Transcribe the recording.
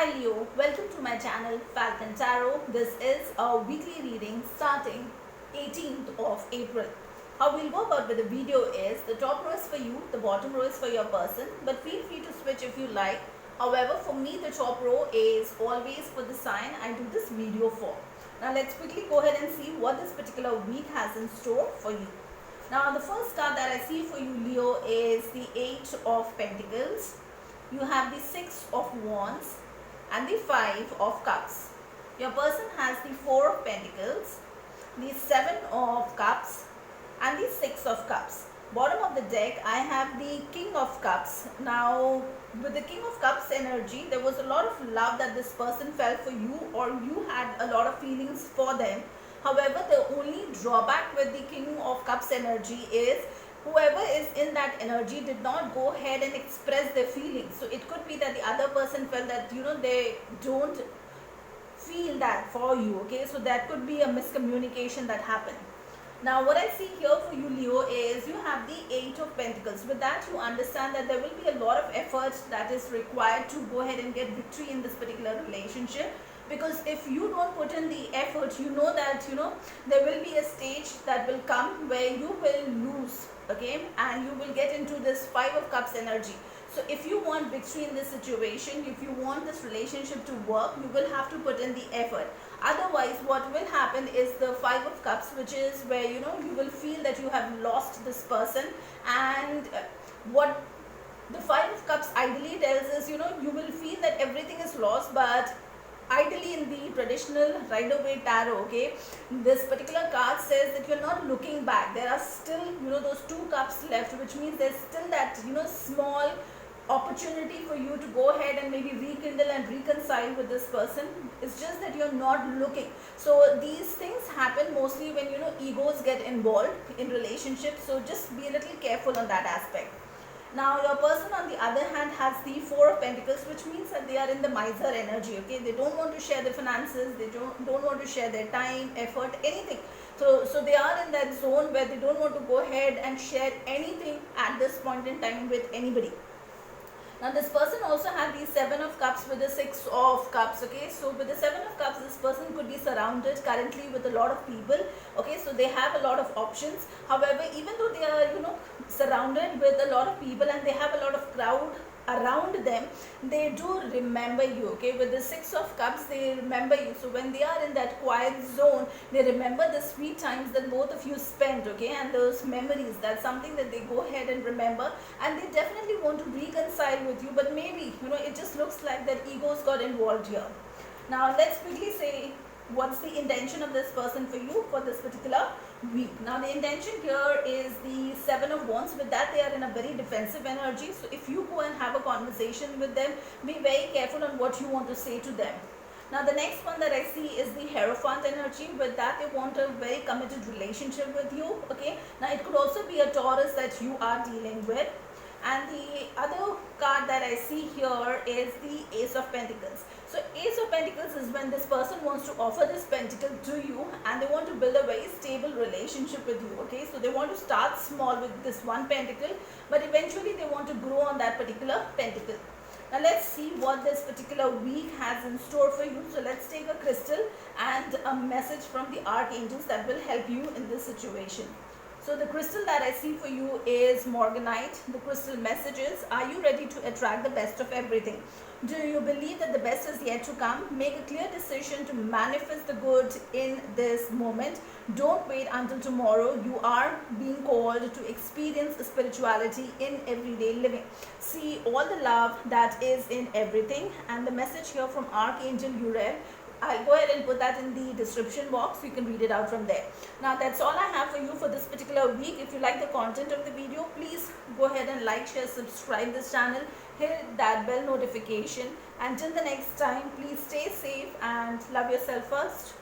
Hi Leo, welcome to my channel Falcon Tarot. This is a weekly reading starting 18th of April. How we'll go about with the video is the top row is for you, the bottom row is for your person, but feel free to switch if you like. However, for me the top row is always for the sign I do this video for. Now let's quickly go ahead and see what this particular week has in store for you. Now the first card that I see for you Leo is the Eight of Pentacles. You have the Six of Wands and the Five of Cups. Your person has the Four of Pentacles, the Seven of Cups and the Six of Cups. Bottom of the deck I have the King of Cups. Now with the King of Cups energy, there was a lot of love that this person felt for you, or you had a lot of feelings for them. However, the only drawback with the King of Cups energy is whoever is in that energy did not go ahead and express their feelings. So it could be that the other person felt that they don't feel that for you. Okay, so that could be a miscommunication that happened. Now what I see here for you Leo is you have the Eight of Pentacles. With that you understand that there will be a lot of effort that is required to go ahead and get victory in this particular relationship. Because if you don't put in the effort, you know that there will be a stage that will come where you will lose, okay, and you will get into this Five of Cups energy. So if you want victory in this situation, if you want this relationship to work, you will have to put in the effort. Otherwise what will happen is the Five of Cups, which is where you will feel that you have lost this person. And what the Five of Cups ideally tells is you will feel that everything is lost, but ideally in the traditional Rider-Waite tarot, okay, this particular card says that you're not looking back. There are still those two cups left, which means there's still that small opportunity for you to go ahead and maybe rekindle and reconcile with this person. It's just that you're not looking. So these things happen mostly when egos get involved in relationships, so just be a little careful on that aspect. Now your person on the other hand has the Four of Pentacles, which means that they are in the miser energy, okay. They don't want to share their finances, they don't want to share their time, effort, anything. So they are in that zone where they don't want to go ahead and share anything at this point in time with anybody. Now this person also had the Seven of Cups with the Six of Cups, okay. So with the Seven of Cups, this person could be surrounded currently with a lot of people, okay. So they have a lot of options. However, even though they are surrounded with a lot of people and they have a lot of crowd around them, they do remember you, okay. With the Six of Cups, they remember you. So when they are in that quiet zone, they remember the sweet times that both of you spent, okay, and those memories. That's something that they go ahead and remember, and they definitely want to reconcile with you, but maybe it just looks like that egos got involved here. Now let's quickly say what's the intention of this person for you for this particular week. Now the intention here is the Seven of Wands. With that, they are in a very defensive energy. So if you go and have a conversation with them, be very careful on what you want to say to them. Now the next one that I see is the Hierophant energy. With that, they want a very committed relationship with you, okay. Now it could also be a Taurus that you are dealing with. And the other card that I see here is the Ace of Pentacles. So Ace of Pentacles is when this person wants to offer this pentacle to you and they want to build a very stable relationship with you, okay. So they want to start small with this one pentacle, but eventually they want to grow on that particular pentacle. Now let's see what this particular week has in store for you. So let's take a crystal and a message from the archangels that will help you in this situation. So the crystal that I see for you is Morganite. The crystal messages: are you ready to attract the best of everything? Do you believe that the best is yet to come? Make a clear decision to manifest the good in this moment. Don't wait until tomorrow. You are being called to experience spirituality in everyday living. See all the love that is in everything. And the message here from Archangel Uriel, I'll go ahead and put that in the description box so you can read it out from there. Now that's all I have for you for this particular week. If you like the content of the video, please go ahead and like, share, subscribe this channel, hit that bell notification. Until the next time, please stay safe and love yourself first.